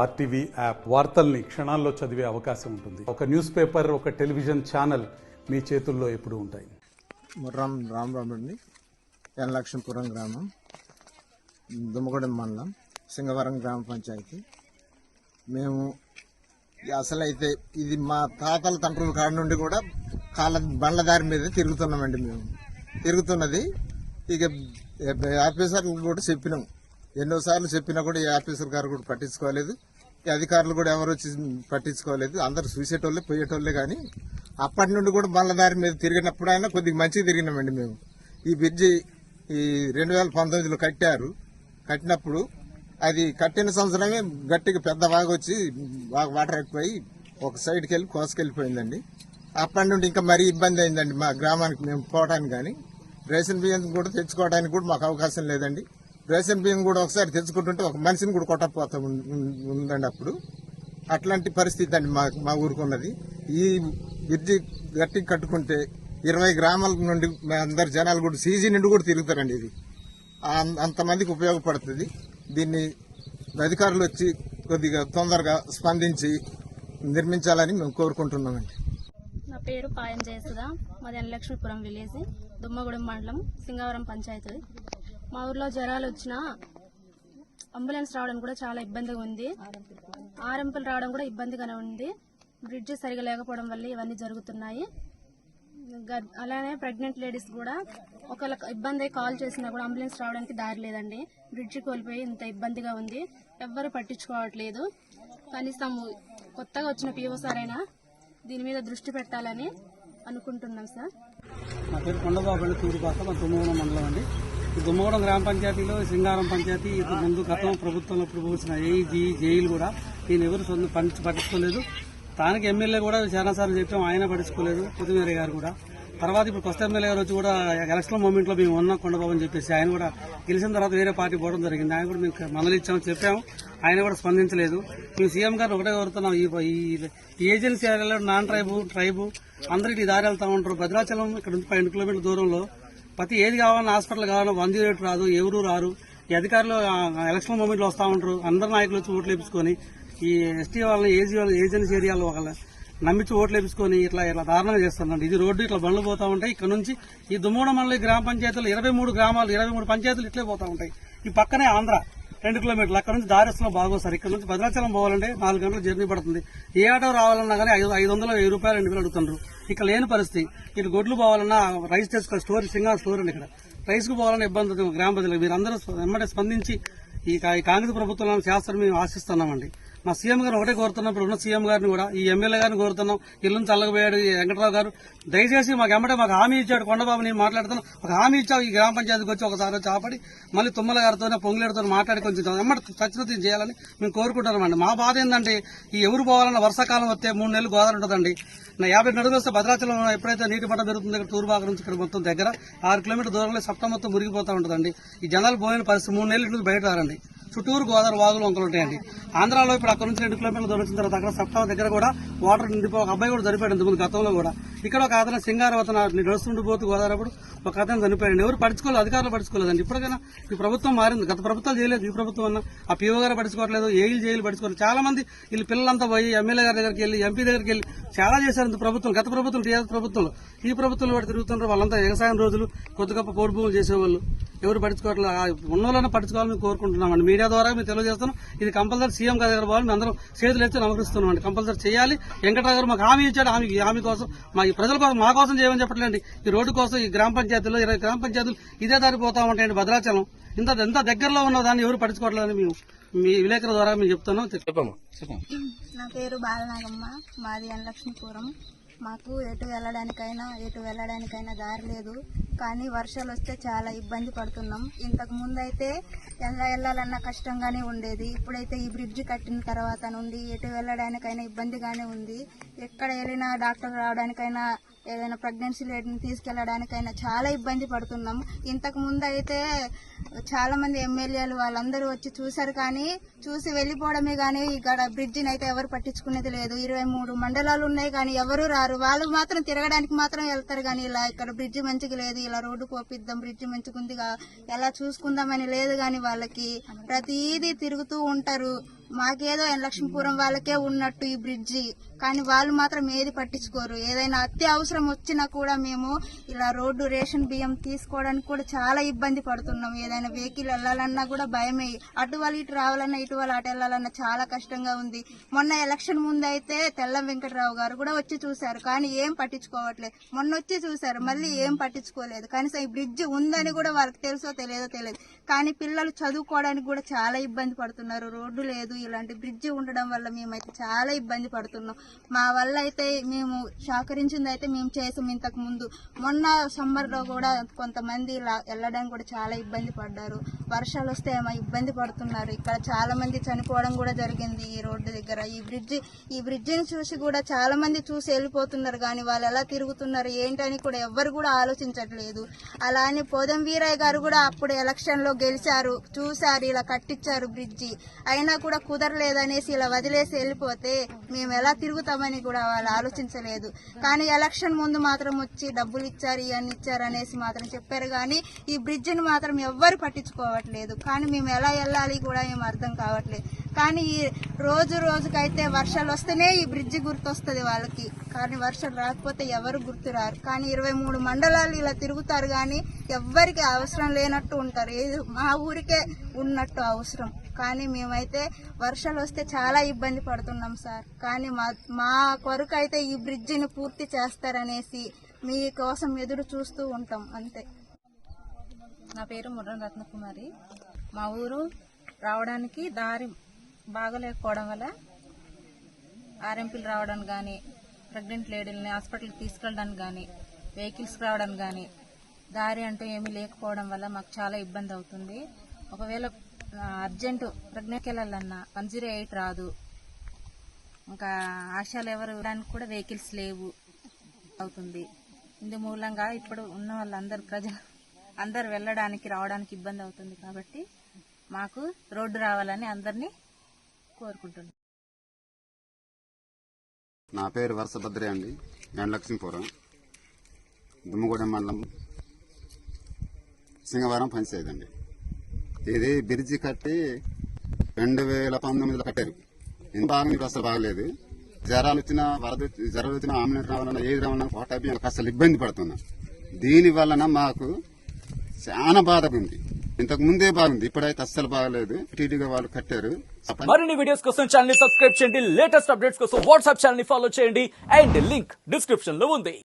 RTV app వార్తల్ని క్షణాల్లో చదివే అవకాశం ఉంటుంది. ఒక న్యూస్ పేపర్, ఒక టెలివిజన్ ఛానల్ మీ చేతుల్లో ఎప్పుడూ ఉంటాయి. ముర్రం రామరాముడిని యనలక్ష్మీపురం గ్రామం, దుమ్మగూడెం మండలం, సింగవరం గ్రామ పంచాయతీ. మేము అసలైతే ఇది మా తాతల తండ్రుల కాడ నుండి కూడా బండ్ల దారి మీద తిరుగుతున్నామండి. మేము తిరుగుతున్నది ఇక ఆఫీసర్లు కూడా చెప్పినాం, ఎన్నోసార్లు చెప్పినా కూడా ఈ ఆఫీసర్ గారు కూడా పట్టించుకోలేదు, ఈ అధికారులు కూడా ఎవరు వచ్చి పట్టించుకోలేదు. అందరు చూసేటోళ్ళే పోయేటోళ్ళే. కానీ అప్పటి నుండి కూడా బండ్ల దారి మీద తిరిగినప్పుడు అయినా కొద్దిగా మంచిగా తిరిగినామండి. మేము ఈ బ్రిడ్జి ఈ 2019లో కట్టినప్పుడు అది కట్టిన సంవత్సరమే గట్టిగా పెద్ద వాగు వచ్చి వాటర్ ఎక్కువై ఒక సైడ్కి వెళ్ళి కోసుకెళ్ళిపోయిందండి. అప్పటి నుండి ఇంకా మరీ ఇబ్బంది అయిందండి మా గ్రామానికి మేము పోవడానికి. కానీ రేషన్ బియ్యం కూడా తెచ్చుకోవడానికి కూడా మాకు అవకాశం లేదండి. రేషన్ బియ్యం కూడా ఒకసారి తెచ్చుకుంటుంటే ఒక మనిషిని కూడా కొట్టకపోతా ఉందండి. అప్పుడు అట్లాంటి పరిస్థితి అండి మా ఊరుకున్నది. ఈ బ్రిడ్జి గట్టిగా కట్టుకుంటే 20 గ్రామాల నుండి అందరు జనాలు కూడా సీజీ నుండి కూడా తిరుగుతారండి. ఇది అంతమందికి ఉపయోగపడుతుంది. దీన్ని అధికారులు వచ్చి కొద్దిగా తొందరగా స్పందించి నిర్మించాలని మేము కోరుకుంటున్నామండి. నా పేరు పాయం జయసుధ, మాది యనలక్ష్మీపురం విలేజ్, దుమ్మగూడెం మండలం, సింగవరం పంచాయతీ. మా ఊర్లో జ్వరాలు వచ్చినా అంబులెన్స్ రావడం కూడా చాలా ఇబ్బందిగా ఉంది. ఆర్ఎంపీలు రావడం కూడా ఇబ్బందిగానే ఉంది. బ్రిడ్జ్ సరిగా లేకపోవడం వల్ల ఇవన్నీ జరుగుతున్నాయి. అలానే ప్రెగ్నెంట్ లేడీస్ కూడా ఒకళ్ళ ఇబ్బంది కాల్ చేసినా కూడా అంబులెన్స్ రావడానికి దారి లేదండి. బ్రిడ్జి కోల్పోయి ఇంత ఇబ్బందిగా ఉంది, ఎవ్వరు పట్టించుకోవట్లేదు. కనీసం కొత్తగా వచ్చిన పీఓ సార్ అయినా దీని మీద దృష్టి పెట్టాలని అనుకుంటున్నాం సార్. నా పేరు కొండబాబు అండి, తూరుపాక, మా దుమ్మగూడెం మండలం అండి. ఈ దుమ్మగూడెం గ్రామ పంచాయతీలో సింగారం పంచాయతీ ముందు గతం ప్రభుత్వంలో పోసిన జైలు కూడా దీన్ని ఎవరు పట్టించుకోలేదు. స్థానిక ఎమ్మెల్యే కూడా చాలాసార్లు చెప్పాం, ఆయన పట్టించుకోలేదు. కొత్తిమీర గారు కూడా. తర్వాత ఇప్పుడు కొత్త ఎమ్మెల్యే గారు వచ్చి కూడా ఎలక్షన్ మూమెంట్ లో మేము ఉన్నాం కొండబాబు అని చెప్పేసి ఆయన కూడా గెలిచిన తర్వాత వేరే పార్టీ పోవడం జరిగింది. ఆయన కూడా మేము మందలిచ్చాము, చెప్పాము, ఆయన కూడా స్పందించలేదు. మేము సీఎం గారు ఒకటే కోరుతున్నాం, ఈ ఏజెన్సీ ఏరియాలో నాన్ ట్రైబు అందరికీ దారి వెళ్తా ఉంటారు. భద్రాచలం ఇక్కడ నుంచి 12 కిలోమీటర్ల దూరంలో ప్రతి ఏది కావాలన్నా హాస్పిటల్ కావాలన్నా 108 రాదు, ఎవరు రారు. ఈ అధికారులు ఎలక్షన్ మూమెంట్ లో వస్తా ఉంటారు. అందరు నాయకులు వచ్చి ఓట్లు వేపించుకొని ఈ ఎస్టీ వాళ్ళని ఏజెన్సీ ఏరియాలో ఒకళ్ళ నమ్మించి ఓట్లు వేపించుకొని ఇట్లా దారుణంగా చేస్తున్నారండి. ఇది రోడ్డు ఇట్లా బండ్లు పోతా ఉంటాయి. ఇక్కడ నుంచి ఈ దుమ్మగూడెం మండలి గ్రామ పంచాయతీలు 23 గ్రామాలు, 23 పంచాయతీలు ఇట్లే పోతా ఉంటాయి. ఈ పక్కనే ఆంధ్ర 2 కిలోమీటర్లు. అక్కడ నుంచి దారిస్తులో బాగోసారు. ఇక్కడ నుంచి భద్రాచలం పోవాలంటే 4 గంటల జర్నీ పడుతుంది. ఏ ఆటో రావాలన్నా కానీ 500, 1000 రూపాయలు 2,000 అడుగుతుండ్రు. ఇక్కడ లేని పరిస్థితి. ఇటు గొడ్లు పోవాలన్నా రైస్ తెచ్చుకోవాలి, స్టోర్ సింగల్ స్టోర్ అండి. ఇక్కడ రైస్ కు పోవాలన్నా ఇబ్బంది గ్రామ ప్రజలకు. మీరందరూ వెంబడే స్పందించి ఈ కాంగ్రెస్ ప్రభుత్వంలో శాస్త్రం మేము ఆశిస్తున్నామండి. మా సీఎం గారు ఒకటే కోరుతున్నాం, ఇప్పుడు ఉన్న సీఎం గారిని కూడా, ఈ ఎమ్మెల్యే గారిని కోరుతున్నాం. ఇల్లు చల్లగపోయాడు వెంకటరావు గారు, దయచేసి మాకు హామీ ఇచ్చాడు. కొండబాబు నేను మాట్లాడుతున్నాను, ఒక హామీ ఇచ్చావు. ఈ గ్రామ పంచాయతీకి వచ్చి ఒకసారి వచ్చి ఆపడి మళ్ళీ తుమ్మల గారితో పొంగులేడితో మాట్లాడి కొంచెం ఎమ్మటి ఖచ్చితంగా చేయాలని మేము కోరుకుంటున్నామండి. మా బాధ ఏంటంటే ఈ ఎవరు పోవాలన్న వర్షాకాలం వస్తే 3 నెలలు గోదావరి ఉంటుందండి. 50 నడుగులు వస్తే భద్రాచలం ఎప్పుడైతే నీటి మట్టం పెరుగుతుంది, ఇక్కడ తూర్పాక నుంచి ఇక్కడ మొత్తం దగ్గర 6 కిలోమీటర్ దూరంలో సప్తం మొత్తం మురిగిపోతా ఉంటుందండి. ఈ జనాలు పోయిన పరిస్థితి 3 నెలల నుంచి బయట రారండి. చుట్టూరు గోదావరి వాగులు వంకలు ఉంటాయండి. ఆంధ్రాలో ఇప్పుడు అక్కడ నుంచి 2 కిలోమీటర్లు దూరం వచ్చిన తర్వాత అక్కడ సప్తాహ దగ్గర కూడా వాటర్ నిండిపో ఒక అబ్బాయి కూడా చనిపోయాడు ముందు గతంలో కూడా. ఇక్కడ ఒక అతను సింగారవతన నడుస్తుండి పోతూ గోదావరి అప్పుడు ఒక అతను చనిపోయాడు. ఎవరు పట్టించుకోలేదు, అధికారులు పట్టించుకోలేదండి. ఇప్పటికైనా ఈ ప్రభుత్వం మారింది, గత ప్రభుత్వాలు చేయలేదు. ఈ ప్రభుత్వం అన్న ఆ పీఓ గారు పట్టించుకోవట్లేదు, జైలు పట్టించుకోలేదు. చాలా మంది వీళ్ళు పిల్లలంతా పోయి ఎమ్మెల్యే గారి దగ్గరికి వెళ్ళి, ఎంపీ దగ్గరికి వెళ్ళి చాలా చేశారు ప్రభుత్వం. గత ప్రభుత్వం టీఆర్ఎస్ ప్రభుత్వంలో, ఈ ప్రభుత్వంలో కూడా తిరుగుతున్నారు. వాళ్ళంతా వ్యవసాయం రోజులు కొద్ది గొప్ప పోడు భూములు చేసేవాళ్ళు. ఎవరు పట్టించుకోవట్లేదు. ఉన్నోళ్ళని పట్టించుకోవాలని మేము కోరుకుంటున్నామండి. మీడియా ద్వారా మేము తెలియజేస్తున్నాం. ఇది కంపల్సరీ సీఎం గారి దగ్గర పోవాలి. మేము అందరం చేతులు ఎత్తి నమస్కరిస్తున్నామండి. కంపల్సరీ చేయాలి. వెంకటరావు గారు మాకు హామీ ఇచ్చాడు. హామీ కోసం మా ఈ ప్రజల కోసం, మా కోసం చేయమని చెప్పట్లేండి. ఈ రోడ్డు కోసం ఈ గ్రామ పంచాయతీలో 20 గ్రామ పంచాయతీలు ఇదే దారి పోతా ఉంటాయండి. భద్రాచలం ఇంత దగ్గరలో ఉన్న దాన్ని ఎవరు పట్టించుకోవట్లేదని మేము మీ విలేకరుల ద్వారా మేము చెప్తున్నాం. నా పేరు బాలనాగమ్మ, మాది యనలక్ష్మీపురం. మాకు ఎటు వెళ్ళడానికైనా దారి లేదు. కానీ వర్షాలు వస్తే చాలా ఇబ్బంది పడుతున్నాం. ఇంతకు ముందు అయితే వెళ్ళాలన్నా కష్టంగానే ఉండేది. ఇప్పుడైతే ఈ బ్రిడ్జి కట్టిన తర్వాత నుండి ఎటు వెళ్ళడానికైనా ఇబ్బందిగానే ఉంది. ఎక్కడ వెళ్ళినా డాక్టర్ రావడానికైనా, ఏదైనా ప్రెగ్నెన్సీ లేడీని తీసుకెళ్లడానికైనా చాలా ఇబ్బంది పడుతున్నాం. ఇంతకు ముందు అయితే చాలా మంది ఎమ్మెల్యేలు వాళ్ళందరూ వచ్చి చూశారు, కానీ చూసి వెళ్లిపోవడమే గానీ ఇక్కడ బ్రిడ్జిని అయితే ఎవరు పట్టించుకునేది లేదు. 23 మండలాలు ఉన్నాయి కానీ ఎవరు రారు. వాళ్ళు మాత్రం తిరగడానికి మాత్రం వెళ్తారు, కానీ ఇలా ఇక్కడ బ్రిడ్జి మంచిగా లేదు, ఇలా రోడ్డు పోపిద్దాం, బ్రిడ్జి మంచిగుంది ఎలా చూసుకుందామని లేదు. కానీ వాళ్ళకి ప్రతిదీ తిరుగుతూ ఉంటారు. మాకేదో లక్ష్మీపురం వాళ్ళకే ఉన్నట్టు ఈ బ్రిడ్జి, కానీ వాళ్ళు మాత్రం ఏది పట్టించుకోరు. ఏదైనా అత్యవసరం వచ్చినా కూడా మేము ఇలా రోడ్డు రేషన్ బియ్యం తీసుకోవడానికి కూడా చాలా ఇబ్బంది పడుతున్నాం. ఏదైనా వెహికల్ వెళ్ళాలన్నా కూడా భయమే. అటు వాళ్ళు ఇటు రావాలన్నా ఇటు వాళ్ళు అటు వెళ్ళాలన్నా చాలా కష్టంగా ఉంది. మొన్న ఎలక్షన్ ముందు అయితే తెల్లం వెంకటరావు గారు కూడా వచ్చి చూశారు, కానీ ఏం పట్టించుకోవట్లేదు. మొన్న వచ్చి చూశారు, మళ్ళీ ఏం పట్టించుకోలేదు. కనీసం ఈ బ్రిడ్జి ఉందని కూడా వాళ్ళకి తెలుసో తెలియదో తెలియదు. కానీ పిల్లలు చదువుకోవడానికి కూడా చాలా ఇబ్బంది పడుతున్నారు. రోడ్డు లేదు, ఇలాంటి బ్రిడ్జి ఉండడం వల్ల మేమైతే చాలా ఇబ్బంది పడుతున్నాం. మా వల్ల అయితే మేము సహకరించింది అయితే మేము చేసాం. ఇంతకు ముందు మొన్న సమ్మర్ లో కూడా కొంతమంది ఇలా వెళ్ళడానికి కూడా చాలా ఇబ్బంది పడ్డారు. వర్షాలు వస్తే ఏమో ఇబ్బంది పడుతున్నారు. ఇక్కడ చాలా మంది చనిపోవడం కూడా జరిగింది ఈ రోడ్డు దగ్గర. ఈ బ్రిడ్జిని చూసి కూడా చాలా మంది చూసి వెళ్ళిపోతున్నారు, కానీ వాళ్ళు ఎలా తిరుగుతున్నారు ఏంటని కూడా ఎవ్వరు కూడా ఆలోచించట్లేదు. అలా అని పోదం వీరయ్య గారు కూడా అప్పుడు ఎలక్షన్ లో గెలిచారు, చూశారు, ఇలా కట్టించారు బ్రిడ్జి. అయినా కూడా కుదరలేదనేసి ఇలా వదిలేసి వెళ్ళిపోతే మేము ఎలా తిరుగుతామని కూడా వాళ్ళు ఆలోచించలేదు. కానీ ఎలక్షన్ ముందు మాత్రం వచ్చి డబ్బులు ఇచ్చారు, ఇవన్నీ ఇచ్చారు అనేసి మాత్రం చెప్పారు, కానీ ఈ బ్రిడ్జిని మాత్రం ఎవ్వరు పట్టించుకోవట్లేదు. కానీ మేము ఎలా వెళ్ళాలి కూడా ఏం అర్థం కావట్లేదు. కానీ ఈ రోజుకైతే వర్షాలు వస్తేనే ఈ బ్రిడ్జి గుర్తొస్తుంది వాళ్ళకి, కానీ వర్షాలు రాకపోతే ఎవరు గుర్తురారు. కానీ 23 మండలాలు ఇలా తిరుగుతారు, కానీ ఎవ్వరికి అవసరం లేనట్టు ఉంటారు. ఏది మా ఊరికే ఉన్నట్టు అవసరం. కానీ మేమైతే వర్షాలు వస్తే చాలా ఇబ్బంది పడుతున్నాం సార్. కానీ మా కొరకు అయితే ఈ బ్రిడ్జిని పూర్తి చేస్తారనేసి మీకోసం ఎదురు చూస్తూ ఉంటాం అంతే. నా పేరు ముర్రం రత్నకుమారి. మా ఊరు రావడానికి దారి బాగలేకపోవడం వల్ల ఆర్ఎంపీలు రావడానికి కానీ, ప్రెగ్నెంట్ లేడీలని హాస్పిటల్కి తీసుకెళ్ళడానికి కానీ, వెహికల్స్ రావడానికి కానీ దారి అంటూ ఏమీ లేకపోవడం వల్ల మాకు చాలా ఇబ్బంది అవుతుంది. ఒకవేళ అర్జెంటు ప్రెగ్నెంట్కి వెళ్ళాలన్నా 108 రాదు. ఇంకా ఆశాలు ఎవరు ఇవ్వడానికి కూడా వెహికల్స్ లేవు అవుతుంది. ఇందు మూలంగా ఇప్పుడు ఉన్న వాళ్ళందరూ అందరు వెళ్ళడానికి రావడానికి ఇబ్బంది అవుతుంది. కాబట్టి మాకు రోడ్డు రావాలని అందరినీ కోరుకుంటున్నాం. నా పేరు వరసభద్రే అండి, లక్ష్మీపురం, దుమ్మగూడెం మండలం, సింగవరం పంచాయతీ అండి. ఇది బ్రిడ్జి కట్టి 2019లో కట్టారు. ఇంత బాగా అసలు బాగలేదు. జ్వరాలు వచ్చినా జ్వరాలు వచ్చినా ఆంబులెన్స్ రావాలన్నా ఏది రావాలన్నా కోటాబి అసలు ఇబ్బంది పడుతున్నాం. దీని వలన మాకు చాలా బాధ ఉంది. ఇంతకు ముందే బాగుంది, ఇప్పుడైతే అస్సలు బాగలేదు. టీటీగా వాళ్ళు కట్టారు. మరిన్ని వీడియోస్ కోసం ఛానల్ ని సబ్స్క్రైబ్ చేయండి. లేటెస్ట్ అప్డేట్స్ కోసం వాట్సాప్ ఛానల్ ని ఫాలో చేయండి. అండ్ లింక్ డిస్క్రిప్షన్ లో ఉంది.